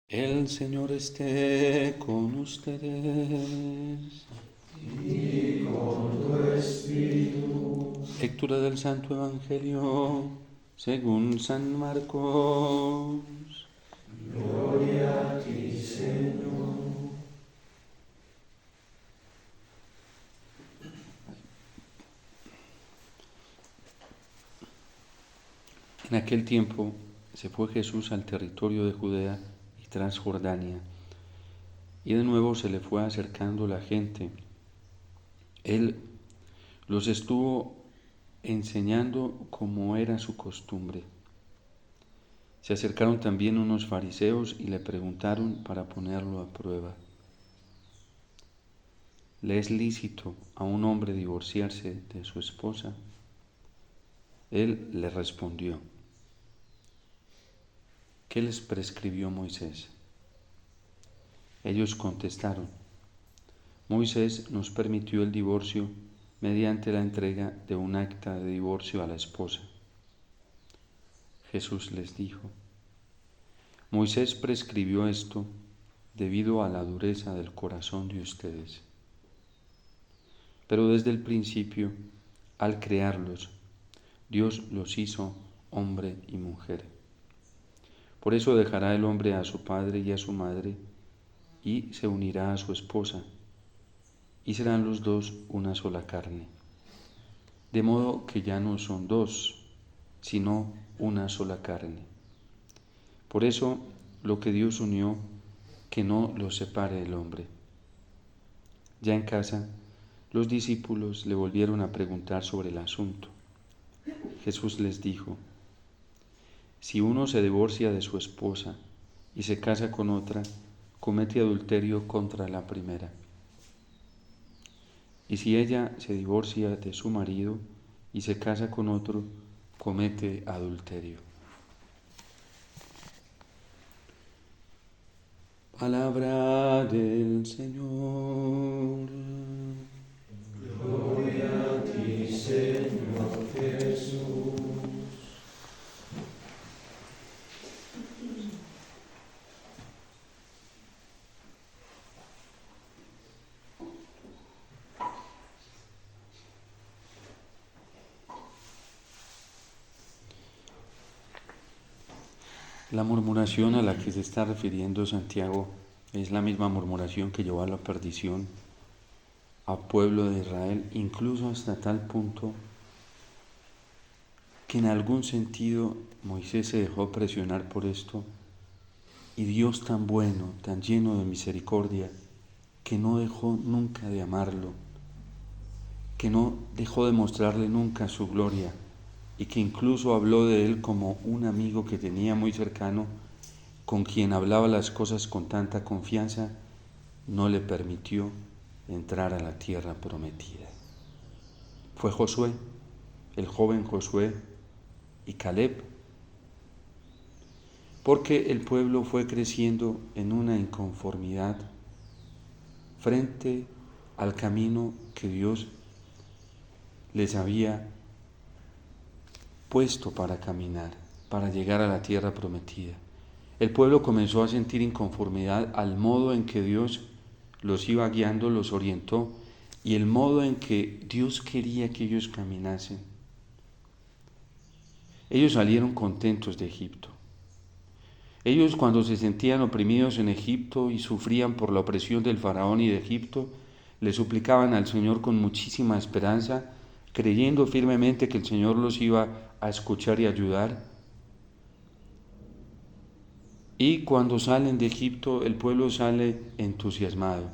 El Señor esté con ustedes. Y con tu espíritu. Lectura del Santo Evangelio según San Marcos. Gloria a ti, Señor. En aquel tiempo se fue Jesús al territorio de Judea y Transjordania, y de nuevo se le fue acercando la gente. Él los estuvo enseñando como era su costumbre. Se acercaron también unos fariseos y le preguntaron para ponerlo a prueba: ¿le es lícito a un hombre divorciarse de su esposa? Él le respondió: ¿qué les prescribió Moisés? Ellos contestaron: Moisés nos permitió el divorcio mediante la entrega de un acta de divorcio a la esposa. Jesús les dijo: Moisés prescribió esto debido a la dureza del corazón de ustedes. Pero desde el principio, al crearlos, Dios los hizo hombre y mujer. Por eso dejará el hombre a su padre y a su madre, y se unirá a su esposa, y serán los dos una sola carne. De modo que ya no son dos, sino una sola carne. Por eso, lo que Dios unió, que no lo separe el hombre. Ya en casa, los discípulos le volvieron a preguntar sobre el asunto. Jesús les dijo: si uno se divorcia de su esposa y se casa con otra, comete adulterio contra la primera. Y si ella se divorcia de su marido y se casa con otro, comete adulterio. Palabra del Señor. Gloria a ti, Señor Jesús. La murmuración a la que se está refiriendo Santiago es la misma murmuración que llevó a la perdición al pueblo de Israel, incluso hasta tal punto que en algún sentido Moisés se dejó presionar por esto, y Dios tan bueno, tan lleno de misericordia, que no dejó nunca de amarlo, que no dejó de mostrarle nunca su gloria, y que incluso habló de él como un amigo que tenía muy cercano, con quien hablaba las cosas con tanta confianza, no le permitió entrar a la tierra prometida. Fue Josué, el joven Josué, y Caleb, porque el pueblo fue creciendo en una inconformidad frente al camino que Dios les había puesto para caminar, para llegar a la tierra prometida. El pueblo comenzó a sentir inconformidad al modo en que Dios los iba guiando, los orientó, y el modo en que Dios quería que ellos caminasen. Ellos salieron contentos de Egipto. Ellos, cuando se sentían oprimidos en Egipto y sufrían por la opresión del faraón y de Egipto, le suplicaban al Señor con muchísima esperanza, creyendo firmemente que el Señor los iba a escuchar y ayudar. Y cuando salen de Egipto, el pueblo sale entusiasmado.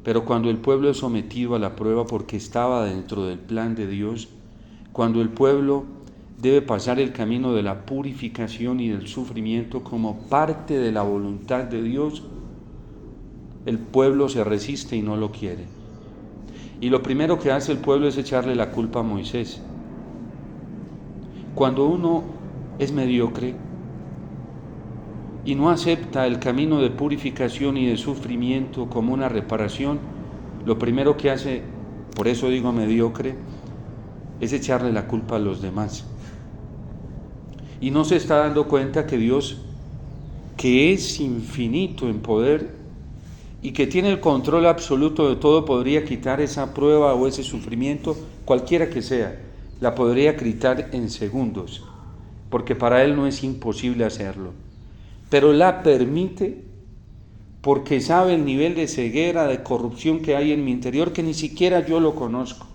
Pero cuando el pueblo es sometido a la prueba porque estaba dentro del plan de Dios, cuando el pueblo debe pasar el camino de la purificación y del sufrimiento como parte de la voluntad de Dios, el pueblo se resiste y no lo quiere. Y lo primero que hace el pueblo es echarle la culpa a Moisés. Cuando uno es mediocre y no acepta el camino de purificación y de sufrimiento como una reparación, lo primero que hace, por eso digo mediocre, es echarle la culpa a los demás. Y no se está dando cuenta que Dios que es infinito en poder y que tiene el control absoluto de todo, podría quitar esa prueba o ese sufrimiento, cualquiera que sea, la podría quitar en segundos, porque para Él no es imposible hacerlo. Pero la permite porque sabe el nivel de ceguera, de corrupción que hay en mi interior, que ni siquiera yo lo conozco.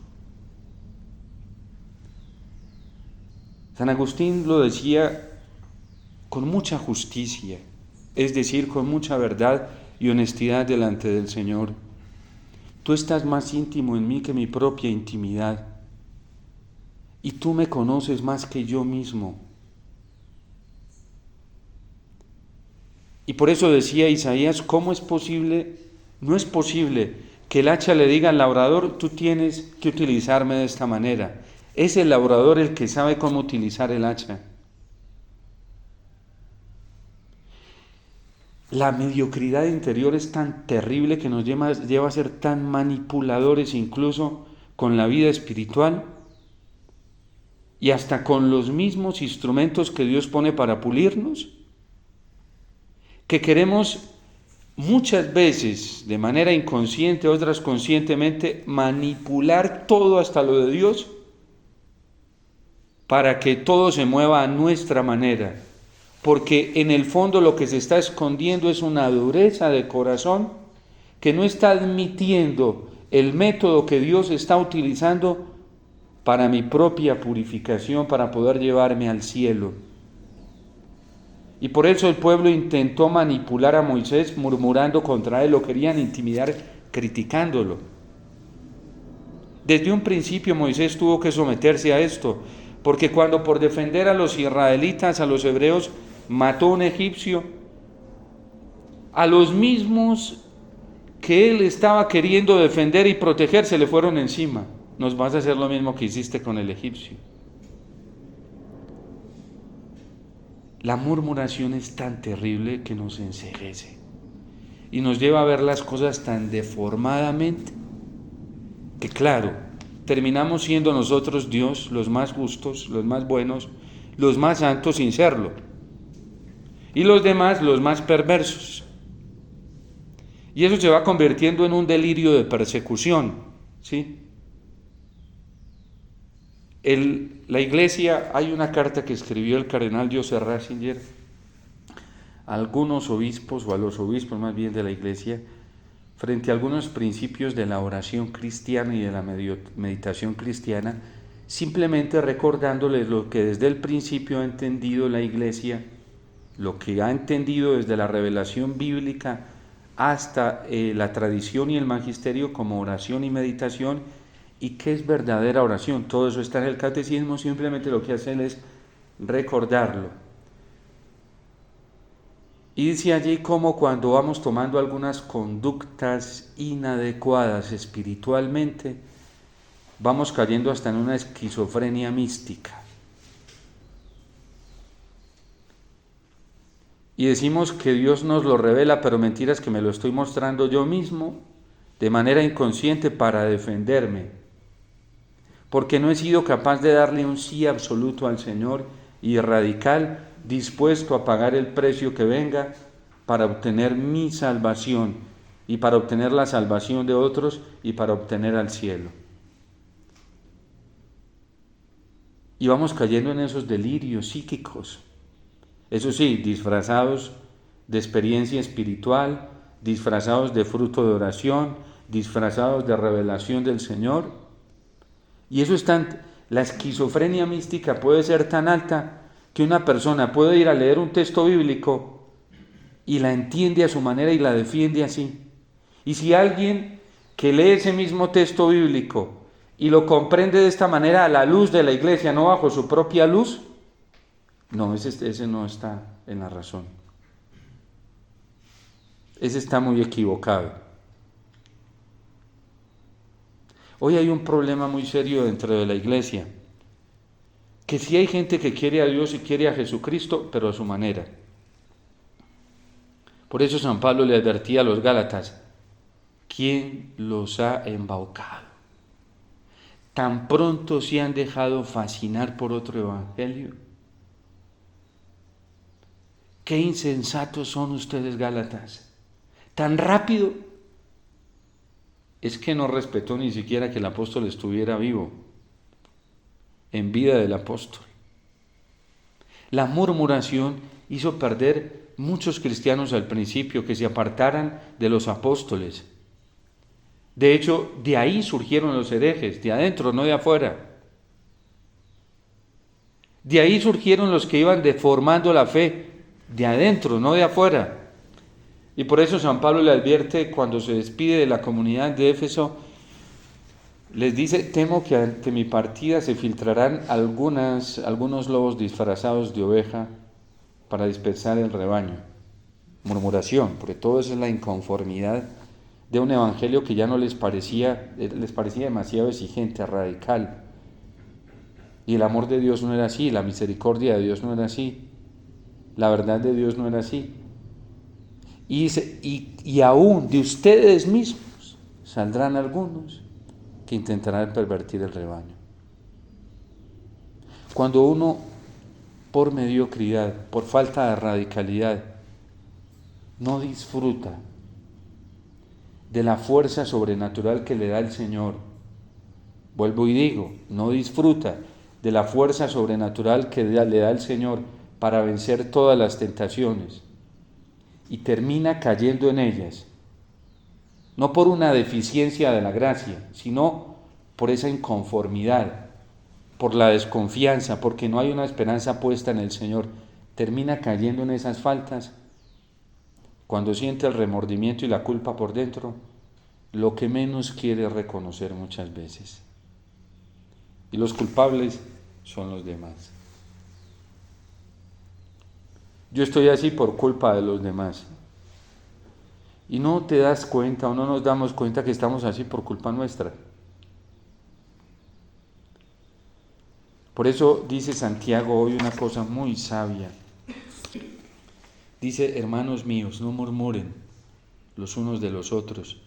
San Agustín lo decía con mucha justicia, es decir, con mucha verdad y honestidad delante del Señor. Tú estás más íntimo en mí que mi propia intimidad, y tú me conoces más que yo mismo. Y por eso decía Isaías, ¿cómo es posible? No es posible que el hacha le diga al labrador, tú tienes que utilizarme de esta manera. Es el labrador el que sabe cómo utilizar el hacha. La mediocridad interior es tan terrible que nos lleva a ser tan manipuladores incluso con la vida espiritual y hasta con los mismos instrumentos que Dios pone para pulirnos, que queremos muchas veces, de manera inconsciente, otras conscientemente, manipular todo hasta lo de Dios para que todo se mueva a nuestra manera. Porque en el fondo lo que se está escondiendo es una dureza de corazón que no está admitiendo el método que Dios está utilizando para mi propia purificación, para poder llevarme al cielo. Y por eso el pueblo intentó manipular a Moisés murmurando contra él, lo querían intimidar criticándolo. Desde un principio Moisés tuvo que someterse a esto, porque cuando por defender a los israelitas, a los hebreos, mató a un egipcio, a los mismos que él estaba queriendo defender y proteger se le fueron encima. Nos vas a hacer lo mismo que hiciste con el egipcio. La murmuración es tan terrible que nos enceguece y nos lleva a ver las cosas tan deformadamente que, claro, terminamos siendo nosotros Dios, los más justos, los más buenos, los más santos sin serlo, y los demás los más perversos. Y eso se va convirtiendo en un delirio de persecución, ¿sí? La Iglesia, hay una carta que escribió el cardenal Joseph Ratzinger a algunos obispos, o a los obispos más bien de la Iglesia, frente a algunos principios de la oración cristiana y de la meditación cristiana, simplemente recordándoles lo que desde el principio ha entendido la Iglesia, lo que ha entendido desde la revelación bíblica hasta la tradición y el magisterio como oración y meditación, y qué es verdadera oración. Todo eso está en el catecismo, simplemente lo que hacen es recordarlo. Y dice allí cómo cuando vamos tomando algunas conductas inadecuadas espiritualmente, vamos cayendo hasta en una esquizofrenia mística. Y decimos que Dios nos lo revela, pero mentiras que me lo estoy mostrando yo mismo de manera inconsciente para defenderme. Porque no he sido capaz de darle un sí absoluto al Señor y radical, dispuesto a pagar el precio que venga para obtener mi salvación y para obtener la salvación de otros y para obtener al cielo. Y vamos cayendo en esos delirios psíquicos, eso sí, disfrazados de experiencia espiritual, disfrazados de fruto de oración, disfrazados de revelación del Señor. Y eso es la esquizofrenia mística puede ser tan alta que una persona puede ir a leer un texto bíblico y la entiende a su manera y la defiende así. Y si alguien que lee ese mismo texto bíblico y lo comprende de esta manera a la luz de la Iglesia, no bajo su propia luz, no, ese no está en la razón. Ese está muy equivocado. Hoy hay un problema muy serio dentro de la Iglesia, que sí hay gente que quiere a Dios y quiere a Jesucristo, pero a su manera. Por eso San Pablo le advertía a los Gálatas, ¿quién los ha embaucado? ¿Tan pronto se han dejado fascinar por otro evangelio? qué insensatos son ustedes, Gálatas. Tan rápido. Es que no respetó ni siquiera que el apóstol estuviera vivo, en vida del apóstol. La murmuración hizo perder muchos cristianos al principio, que se apartaran de los apóstoles. De hecho, de ahí surgieron los herejes, de adentro, no de afuera. De ahí surgieron los que iban deformando la fe, de adentro, no de afuera. Y por eso San Pablo le advierte cuando se despide de la comunidad de Éfeso, les dice: temo que ante mi partida se filtrarán algunos lobos disfrazados de oveja para dispersar el rebaño. Murmuración, porque todo eso es la inconformidad de un evangelio que ya no les parecía demasiado exigente, radical. Y el amor de Dios no era así, la misericordia de Dios no era así, la verdad de Dios no era así. Y dice: y aún de ustedes mismos saldrán algunos que intentarán pervertir el rebaño. Cuando uno, por mediocridad, por falta de radicalidad, no disfruta de la fuerza sobrenatural que le da el Señor, vuelvo y digo, no disfruta de la fuerza sobrenatural que le da el Señor para vencer todas las tentaciones, y termina cayendo en ellas, no por una deficiencia de la gracia, sino por esa inconformidad, por la desconfianza, porque no hay una esperanza puesta en el Señor, termina cayendo en esas faltas. Cuando siente el remordimiento y la culpa por dentro, lo que menos quiere es reconocer muchas veces. Y los culpables son los demás. Yo estoy así por culpa de los demás. Y no te das cuenta o no nos damos cuenta que estamos así por culpa nuestra. Por eso dice Santiago hoy una cosa muy sabia. Dice: hermanos míos, no murmuren los unos de los otros,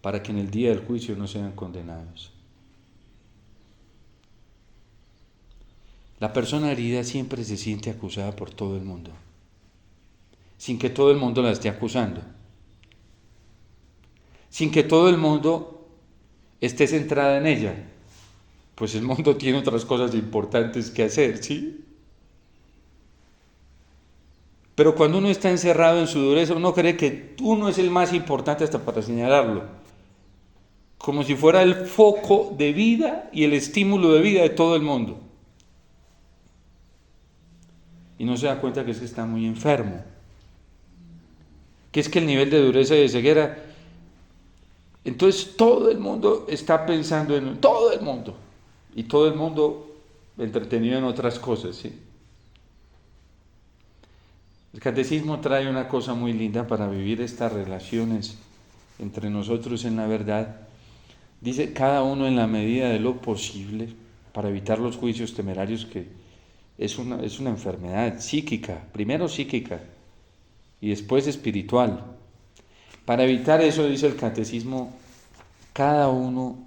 para que en el día del juicio no sean condenados. La persona herida siempre se siente acusada por todo el mundo, sin que todo el mundo la esté acusando, sin que todo el mundo esté centrada en ella, pues el mundo tiene otras cosas importantes que hacer, ¿sí? Pero cuando uno está encerrado en su dureza, uno cree que uno es el más importante hasta para señalarlo, como si fuera el foco de vida y el estímulo de vida de todo el mundo. Y no se da cuenta que es que está muy enfermo, que es que el nivel de dureza y de ceguera, entonces todo el mundo está pensando en todo el mundo, y todo el mundo entretenido en otras cosas, ¿sí? El catecismo trae una cosa muy linda para vivir estas relaciones entre nosotros en la verdad. Dice: cada uno en la medida de lo posible, para evitar los juicios temerarios, que es una enfermedad psíquica, primero psíquica y después espiritual. Para evitar eso, dice el catecismo, cada uno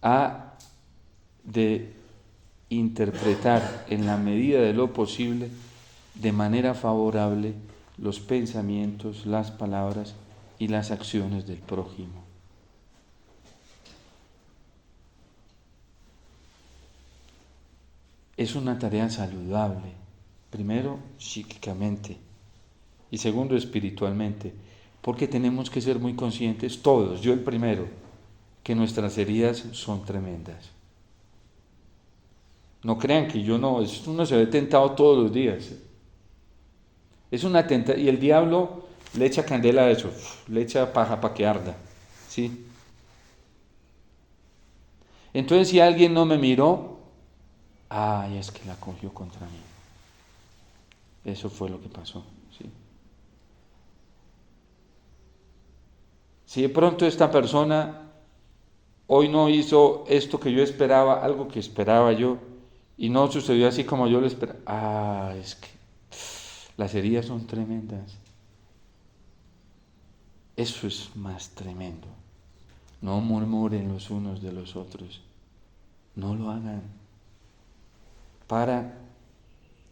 ha de interpretar en la medida de lo posible, de manera favorable, los pensamientos, las palabras y las acciones del prójimo. Es una tarea saludable, primero psíquicamente y segundo espiritualmente, porque tenemos que ser muy conscientes todos, yo el primero, que nuestras heridas son tremendas. No crean que uno se ve tentado todos los días. Es una tentación, y el diablo le echa candela a eso, le echa paja para que arda, ¿sí? Entonces, si alguien no me miró, ay, es que la cogió contra mí. Eso fue lo que pasó, ¿sí? Si de pronto esta persona hoy no hizo esto que yo esperaba, algo que esperaba yo, y no sucedió así como yo lo esperaba, es que las heridas son tremendas. Eso es más tremendo. No murmuren los unos de los otros. No lo hagan. Para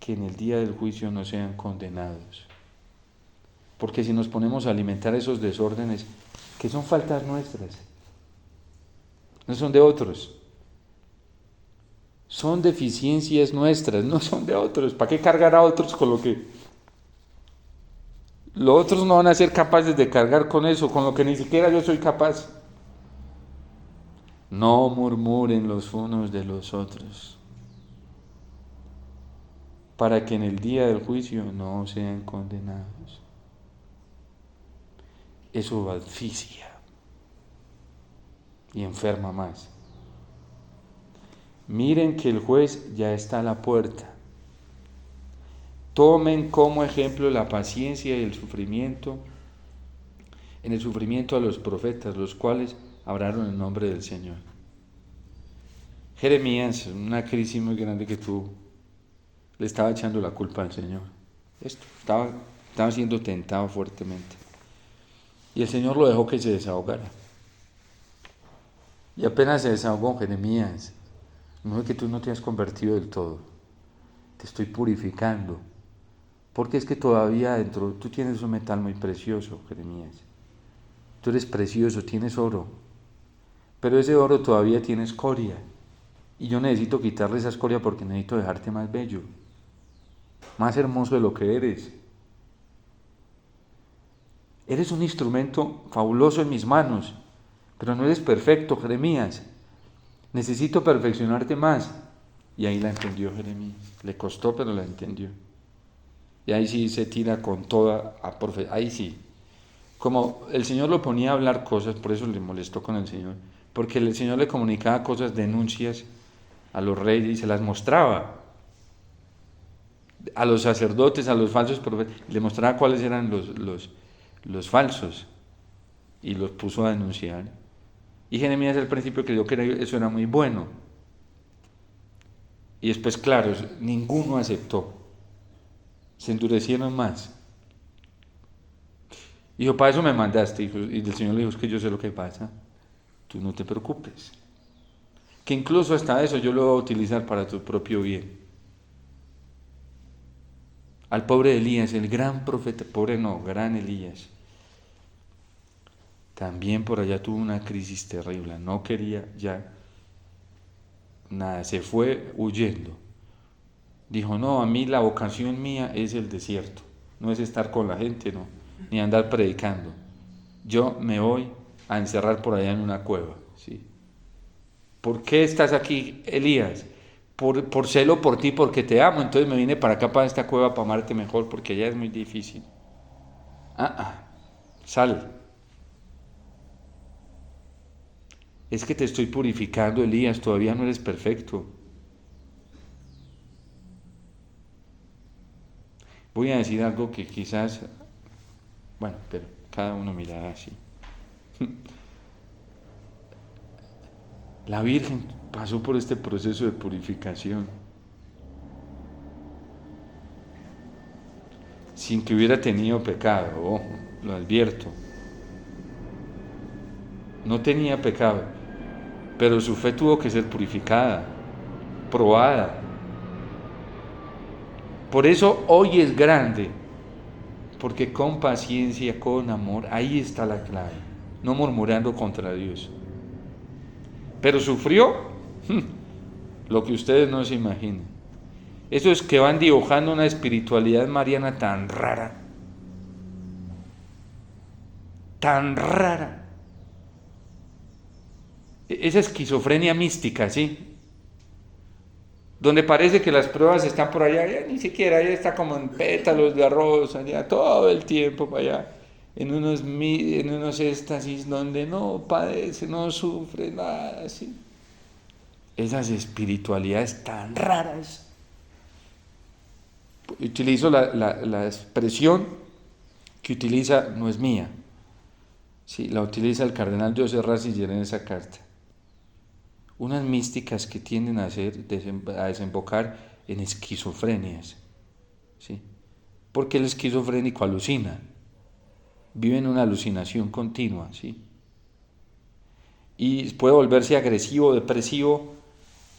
que en el día del juicio no sean condenados. Porque si nos ponemos a alimentar esos desórdenes, que son faltas nuestras, no son de otros, son deficiencias nuestras, no son de otros. ¿Para qué cargar a otros con lo que los otros no van a ser capaces de cargar con eso, con lo que ni siquiera yo soy capaz? No murmuren los unos de los otros, para que en el día del juicio no sean condenados. Eso asfixia y enferma más. Miren que el juez ya está a la puerta. Tomen como ejemplo la paciencia y el sufrimiento, en el sufrimiento a los profetas, los cuales hablaron en nombre del Señor. Jeremías, una crisis muy grande que tuvo, le estaba echando la culpa al Señor. Estaba siendo tentado fuertemente. Y el Señor lo dejó que se desahogara. Y apenas se desahogó, Jeremías, no es que tú no te has convertido del todo, te estoy purificando, porque es que todavía dentro tú tienes un metal muy precioso, Jeremías. Tú eres precioso, tienes oro, pero ese oro todavía tiene escoria, y yo necesito quitarle esa escoria porque necesito dejarte más bello, más hermoso de lo que eres. Eres un instrumento fabuloso en mis manos, pero no eres perfecto, Jeremías. Necesito perfeccionarte más. Y ahí la entendió Jeremías. Le costó, pero la entendió. Y ahí sí se tira con toda a ahí sí. Como el Señor lo ponía a hablar cosas, por eso le molestó con el Señor. Porque el Señor le comunicaba cosas, denuncias a los reyes y se las mostraba. A los sacerdotes, a los falsos profetas, le mostraba cuáles eran los falsos y los puso a denunciar. Y Jeremías al principio creyó que eso era muy bueno. Y después, claro, ninguno aceptó. Se endurecieron más. Dijo, para eso me mandaste. Y el Señor le dijo, es que yo sé lo que pasa. Tú no te preocupes. Que incluso hasta eso yo lo voy a utilizar para tu propio bien. Al pobre Elías, el gran profeta, pobre no, gran Elías, también por allá tuvo una crisis terrible, no quería ya nada, se fue huyendo. Dijo, no, a mí la vocación mía es el desierto, no es estar con la gente, no, ni andar predicando. Yo me voy a encerrar por allá en una cueva, ¿sí? ¿Por qué estás aquí, Elías? Por celo por ti, porque te amo, entonces me vine para acá, para esta cueva, para amarte mejor, porque allá es muy difícil. Sal. Es que te estoy purificando, Elías, todavía no eres perfecto. Voy a decir algo que quizás, bueno, pero cada uno mirará así. La Virgen pasó por este proceso de purificación sin que hubiera tenido pecado, ojo, lo advierto. No tenía pecado, pero su fe tuvo que ser purificada, probada. Por eso hoy es grande, porque con paciencia, con amor, ahí está la clave, no murmurando contra Dios. Pero sufrió lo que ustedes no se imaginan. Eso es que van dibujando una espiritualidad mariana tan rara, tan rara. Esa esquizofrenia mística, ¿sí? Donde parece que las pruebas están por allá, ya ni siquiera, ya está como en pétalos de arroz, allá todo el tiempo para allá, en unos éxtasis donde no padece, no sufre nada, así. Esas espiritualidades tan raras. Utilizo la expresión que utiliza, no es mía, sí, la utiliza el cardenal José Ratzinger en esa carta. Unas místicas que tienden a desembocar en esquizofrenias, ¿sí? Porque el esquizofrénico alucina, vive en una alucinación continua, ¿sí? Y puede volverse agresivo, depresivo,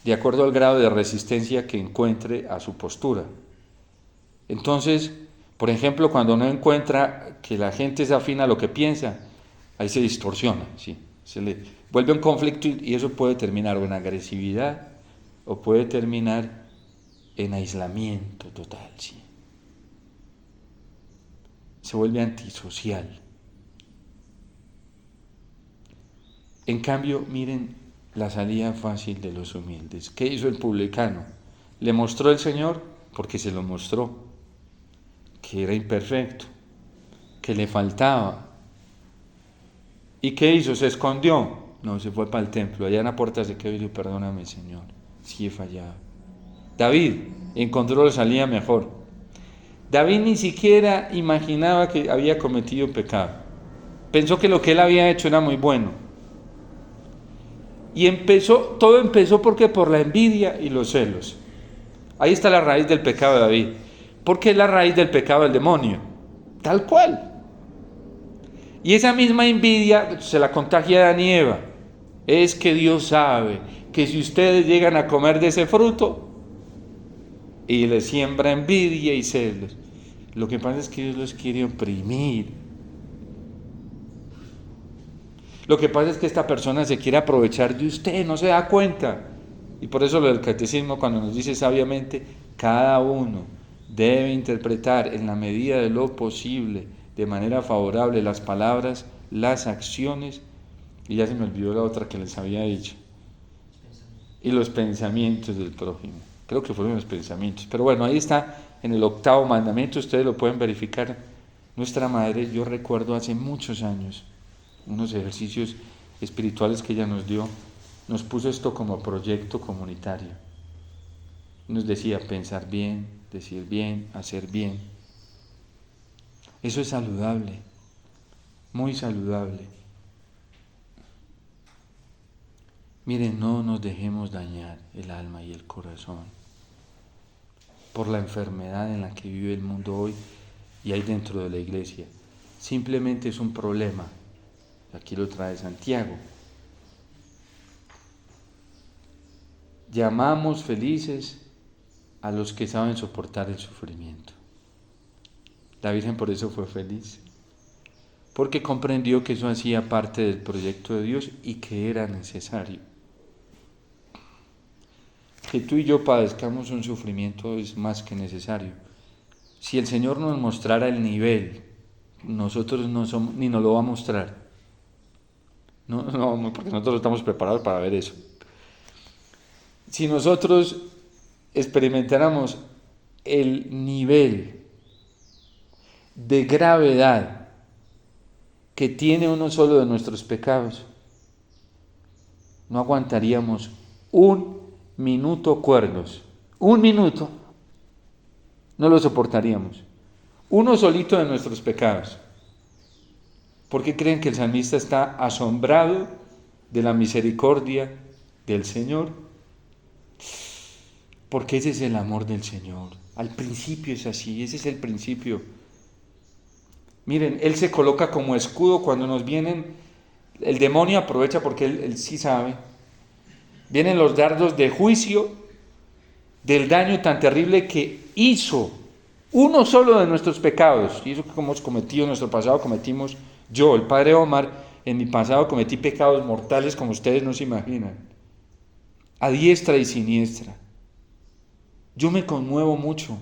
de acuerdo al grado de resistencia que encuentre a su postura. Entonces, por ejemplo, cuando no encuentra que la gente es afín a lo que piensa, ahí se distorsiona, ¿sí? Se le vuelve un conflicto y eso puede terminar o en agresividad o puede terminar en aislamiento total, ¿sí? Se vuelve antisocial. En cambio, miren la salida fácil de los humildes. ¿Qué hizo el publicano? Le mostró el Señor porque se lo mostró, que era imperfecto, que le faltaba. ¿Y qué hizo? ¿Se escondió? No, se fue para el templo. Allá en la puerta se quedó y dijo, perdóname, Señor, sí he fallado. David encontró la salida mejor. David ni siquiera imaginaba que había cometido pecado. Pensó que lo que él había hecho era muy bueno. Y todo empezó porque por la envidia y los celos. Ahí está la raíz del pecado de David. Porque es la raíz del pecado del demonio. Tal cual. Y esa misma envidia se la contagia a Adán y Eva. Es que Dios sabe que si ustedes llegan a comer de ese fruto y les siembra envidia y celos, lo que pasa es que Dios los quiere oprimir. Lo que pasa es que esta persona se quiere aprovechar de usted, no se da cuenta. Y por eso lo del catecismo, cuando nos dice sabiamente, cada uno debe interpretar en la medida de lo posible, de manera favorable, las palabras, las acciones, y ya se me olvidó la otra que les había dicho, y los pensamientos del prójimo. Creo que fueron los pensamientos. Pero bueno, ahí está en el 8º mandamiento, ustedes lo pueden verificar. Nuestra madre, yo recuerdo hace muchos años, unos ejercicios espirituales que ella nos dio, nos puso esto como proyecto comunitario. Nos decía pensar bien, decir bien, hacer bien. Eso es saludable, muy saludable. Miren, no nos dejemos dañar el alma y el corazón por la enfermedad en la que vive el mundo hoy y hay dentro de la iglesia. Simplemente es un problema. Aquí lo trae Santiago. Llamamos felices a los que saben soportar el sufrimiento. La Virgen por eso fue feliz, porque comprendió que eso hacía parte del proyecto de Dios y que era necesario. Que tú y yo padezcamos un sufrimiento es más que necesario. Si el Señor nos mostrara el nivel, nosotros no somos, ni nos lo va a mostrar. No, porque nosotros estamos preparados para ver eso. Si nosotros experimentáramos el nivel de gravedad que tiene uno solo de nuestros pecados, no aguantaríamos un minuto cuerdos. Un minuto. No lo soportaríamos. Uno solito de nuestros pecados. ¿Por qué creen que el salmista está asombrado de la misericordia del Señor? Porque ese es el amor del Señor. Al principio es así, ese es el principio. Miren, Él se coloca como escudo cuando nos vienen, el demonio aprovecha porque él sí sabe. Vienen los dardos de juicio del daño tan terrible que hizo uno solo de nuestros pecados. Y eso que hemos cometido en nuestro pasado, cometimos yo, el padre Omar, en mi pasado cometí pecados mortales como ustedes no se imaginan. A diestra y siniestra. Yo me conmuevo mucho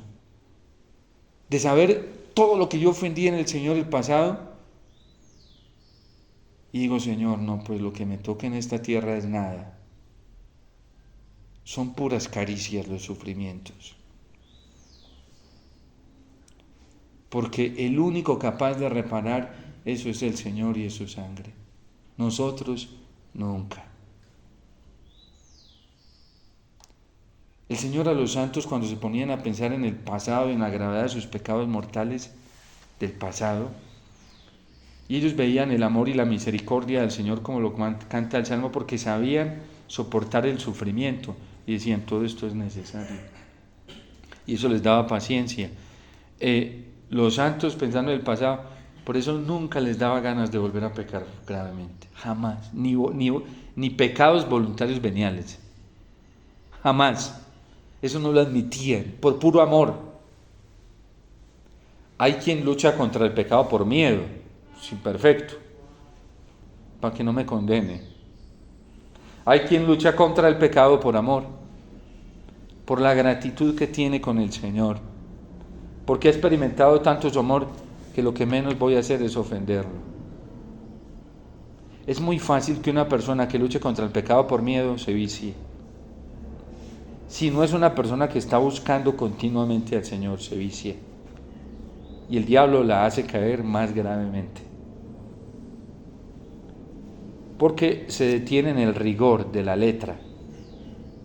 de saber todo lo que yo ofendí en el Señor el pasado. Y digo, Señor, no, pues lo que me toca en esta tierra es nada. Son puras caricias los sufrimientos. Porque el único capaz de reparar eso es el Señor y es su sangre. Nosotros nunca. El Señor a los santos, cuando se ponían a pensar en el pasado y en la gravedad de sus pecados mortales del pasado, y ellos veían el amor y la misericordia del Señor como lo canta el Salmo, porque sabían soportar el sufrimiento y decían, todo esto es necesario. Y eso les daba paciencia. Los santos, pensando en el pasado, por eso nunca les daba ganas de volver a pecar gravemente. Jamás. Ni pecados voluntarios veniales. Jamás. Eso no lo admitían, por puro amor. Hay quien lucha contra el pecado por miedo, es imperfecto, para que no me condene. Hay quien lucha contra el pecado por amor, por la gratitud que tiene con el Señor, porque ha experimentado tanto su amor que lo que menos voy a hacer es ofenderlo. Es muy fácil que una persona que luche contra el pecado por miedo se vicie. Si no es una persona que está buscando continuamente al Señor, se vicia. Y el diablo la hace caer más gravemente. Porque se detiene en el rigor de la letra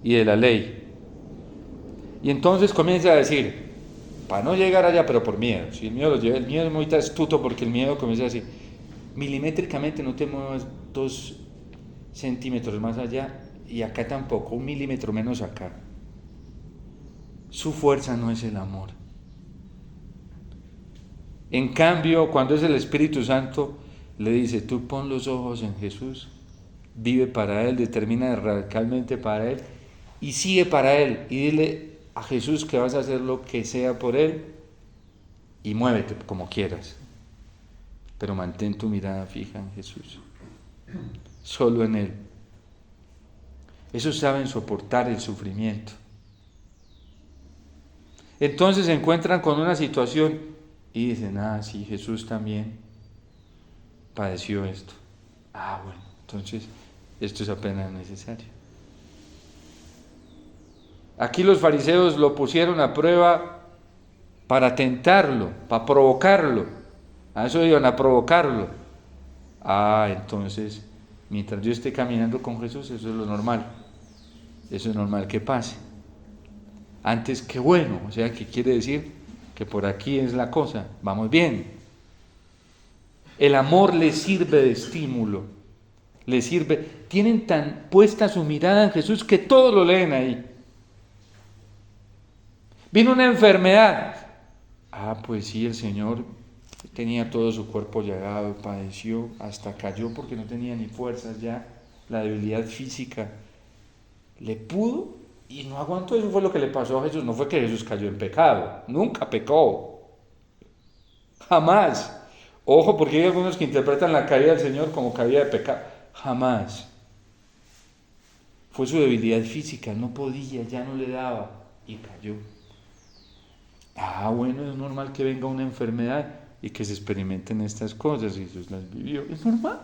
y de la ley. Y entonces comienza a decir, para no llegar allá, pero por miedo. Si el miedo lo lleva, el miedo es muy astuto porque el miedo comienza a decir, milimétricamente no te muevas 2 centímetros más allá y acá tampoco, 1 milímetro menos acá. Su fuerza no es el amor. En cambio, cuando es el Espíritu Santo, le dice, tú pon los ojos en Jesús, vive para Él, determina radicalmente para Él y sigue para Él y dile a Jesús que vas a hacer lo que sea por Él y muévete como quieras, pero mantén tu mirada fija en Jesús, solo en Él. Esos saben soportar el sufrimiento. Entonces se encuentran con una situación y dicen, sí, Jesús también padeció esto. Bueno, entonces esto es apenas necesario. Aquí los fariseos lo pusieron a prueba para tentarlo, para provocarlo. A eso iban a provocarlo. Entonces, mientras yo esté caminando con Jesús, eso es lo normal. Eso es normal que pase. Antes que bueno, o sea, que quiere decir que por aquí es la cosa, vamos bien. El amor les sirve de estímulo, les sirve. Tienen tan puesta su mirada en Jesús que todo lo leen ahí. Vino una enfermedad. Pues sí, el Señor tenía todo su cuerpo llagado, padeció, hasta cayó porque no tenía ni fuerzas ya, la debilidad física. Le pudo y no aguantó. Eso fue lo que le pasó a Jesús. No fue que Jesús cayó en pecado, nunca pecó, jamás. Ojo, porque hay algunos que interpretan la caída del Señor como caída de pecado. Jamás. Fue su debilidad física, no podía, ya no le daba y cayó. Bueno, es normal que venga una enfermedad y que se experimenten estas cosas, y Jesús las vivió, es normal.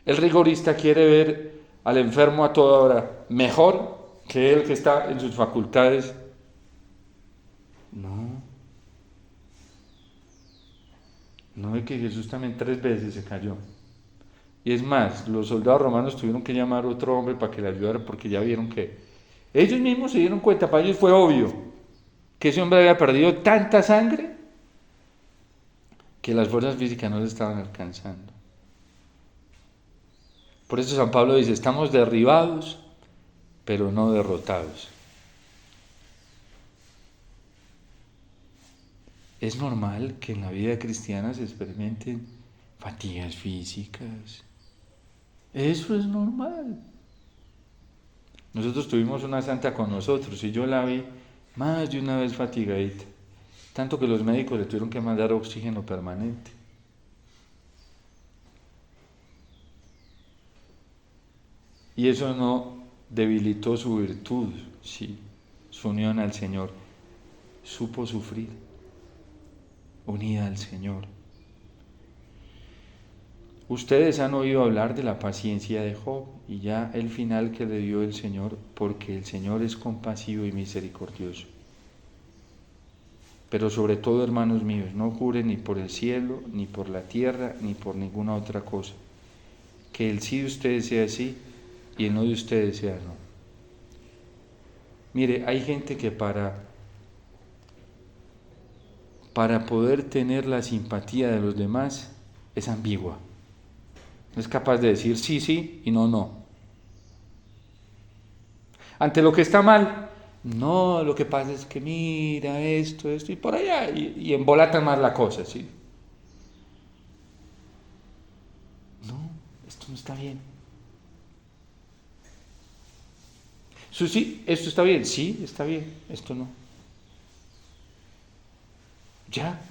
El rigorista quiere ver al enfermo a toda hora mejor que él que está en sus facultades. No es que Jesús también 3 veces se cayó. Y es más, los soldados romanos tuvieron que llamar a otro hombre para que le ayudara porque ya vieron que ellos mismos se dieron cuenta, para ellos fue obvio que ese hombre había perdido tanta sangre que las fuerzas físicas no le estaban alcanzando. Por eso San Pablo dice, estamos derribados, pero no derrotados. Es normal que en la vida cristiana se experimenten fatigas físicas. Eso es normal. Nosotros tuvimos una santa con nosotros y yo la vi más de una vez fatigadita, tanto que los médicos le tuvieron que mandar oxígeno permanente. Y eso no debilitó su virtud, sí, su unión al Señor. Supo sufrir, unida al Señor. Ustedes han oído hablar de la paciencia de Job y ya el final que le dio el Señor, porque el Señor es compasivo y misericordioso. Pero sobre todo, hermanos míos, no juren ni por el cielo, ni por la tierra, ni por ninguna otra cosa. Que el sí de ustedes sea sí y el no de ustedes sea no. Mire, hay gente que para poder tener la simpatía de los demás es ambigua. No es capaz de decir sí, sí y no, no. Ante lo que está mal, no, lo que pasa es que mira esto y por allá, y embolatan más la cosa, ¿sí? No, esto no está bien. Esto sí, esto está bien, sí, está bien, esto no. Ya.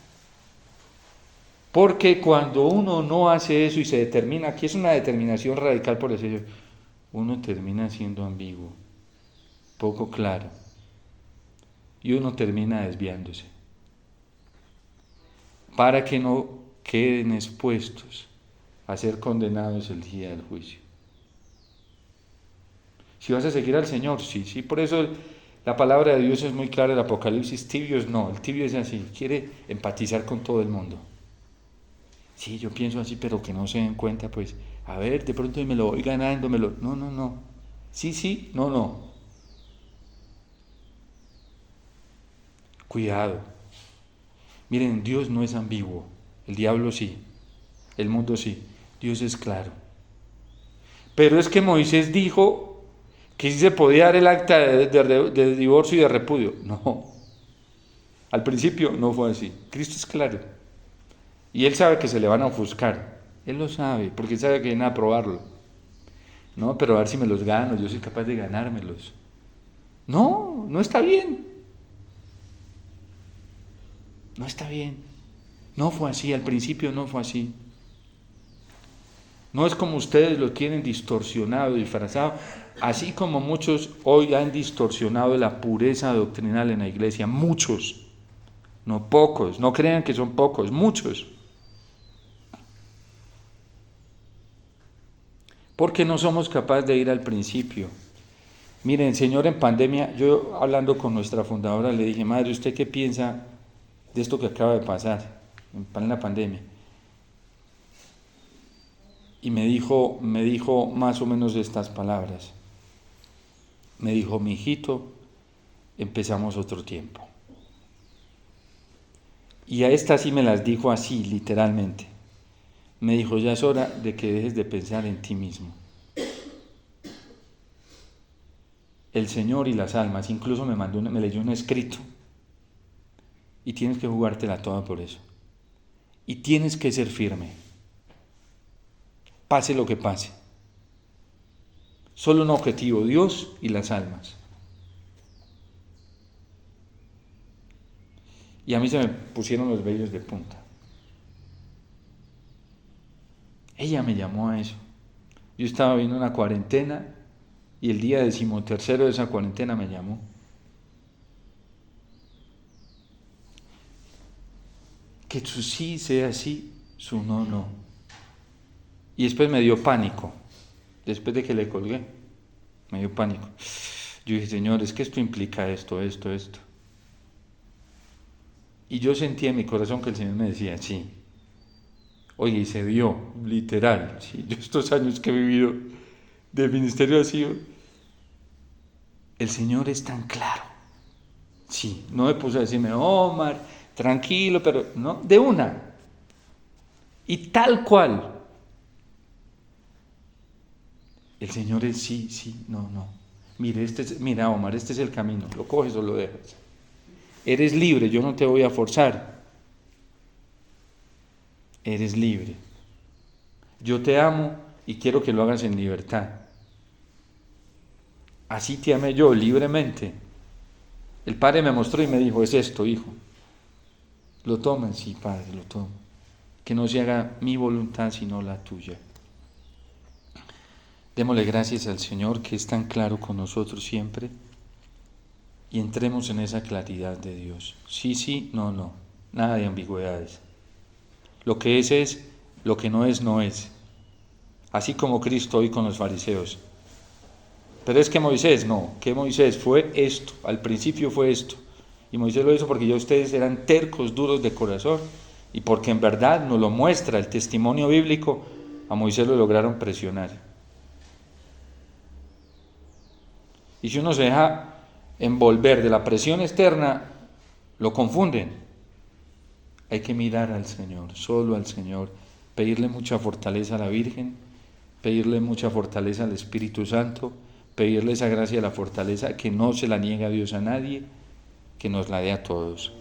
Porque cuando uno no hace eso y se determina, aquí es una determinación radical por eso, uno termina siendo ambiguo, poco claro, y uno termina desviándose, para que no queden expuestos a ser condenados el día del juicio. Si vas a seguir al Señor, sí, sí, por eso la palabra de Dios es muy clara, el Apocalipsis, tibios no, el tibio es así, quiere empatizar con todo el mundo. Sí, yo pienso así, pero que no se den cuenta, pues, a ver, de pronto me lo voy ganando, No, no, no. Sí, sí, no, no. Cuidado. Miren, Dios no es ambiguo, el diablo sí, el mundo sí, Dios es claro. Pero es que Moisés dijo que sí se podía dar el acta de divorcio y de repudio. No, al principio no fue así. Cristo es claro. Y él sabe que se le van a ofuscar. Él lo sabe, porque él sabe que viene a probarlo. No, pero a ver si me los gano, yo soy capaz de ganármelos. No, no está bien. No está bien. No fue así, al principio no fue así. No es como ustedes lo tienen distorsionado, disfrazado, así como muchos hoy han distorsionado la pureza doctrinal en la iglesia, muchos, no pocos, no crean que son pocos, muchos. Porque no somos capaces de ir al principio. Miren, Señor, en pandemia, yo hablando con nuestra fundadora le dije, madre, ¿usted qué piensa de esto que acaba de pasar en la pandemia? Y me dijo más o menos estas palabras. Me dijo, mi hijito, empezamos otro tiempo. Y a esta sí me las dijo así, literalmente. Me dijo, ya es hora de que dejes de pensar en ti mismo. El Señor y las almas, incluso me leyó un escrito. Y tienes que jugártela toda por eso. Y tienes que ser firme. Pase lo que pase. Solo un objetivo, Dios y las almas. Y a mí se me pusieron los vellos de punta. Ella me llamó a eso. Yo estaba viendo una cuarentena y el día 13º de esa cuarentena me llamó. Que su sí sea sí, su no, no. Y después me dio pánico. Después de que le colgué, me dio pánico. Yo dije, Señor, es que esto implica esto. Y yo sentí en mi corazón que el Señor me decía, sí. Oye, y se dio, literal. Sí. Yo estos años que he vivido de ministerio ha sido, el Señor es tan claro. Sí, no me puso a decirme, Omar, tranquilo, pero no, de una. Y tal cual. El Señor es sí, sí, no, no. Mira, Omar, este es el camino. Lo coges o lo dejas. Eres libre, yo no te voy a forzar. Eres libre. Yo te amo y quiero que lo hagas en libertad. Así te amé yo, libremente. El Padre me mostró y me dijo, es esto, hijo. ¿Lo toman? Sí, Padre, lo tomo. Que no se haga mi voluntad sino la tuya. Démosle gracias al Señor que es tan claro con nosotros siempre y entremos en esa claridad de Dios. Sí, sí, no, no. Nada de ambigüedades. Lo que es, lo que no es, no es. Así como Cristo hoy con los fariseos. Pero es que Moisés, no, que Moisés fue esto, al principio fue esto. Y Moisés lo hizo porque ya ustedes eran tercos, duros de corazón, y porque en verdad nos lo muestra el testimonio bíblico, a Moisés lo lograron presionar. Y si uno se deja envolver de la presión externa, lo confunden. Hay que mirar al Señor, solo al Señor, pedirle mucha fortaleza a la Virgen, pedirle mucha fortaleza al Espíritu Santo, pedirle esa gracia de la fortaleza que no se la niega a Dios a nadie, que nos la dé a todos.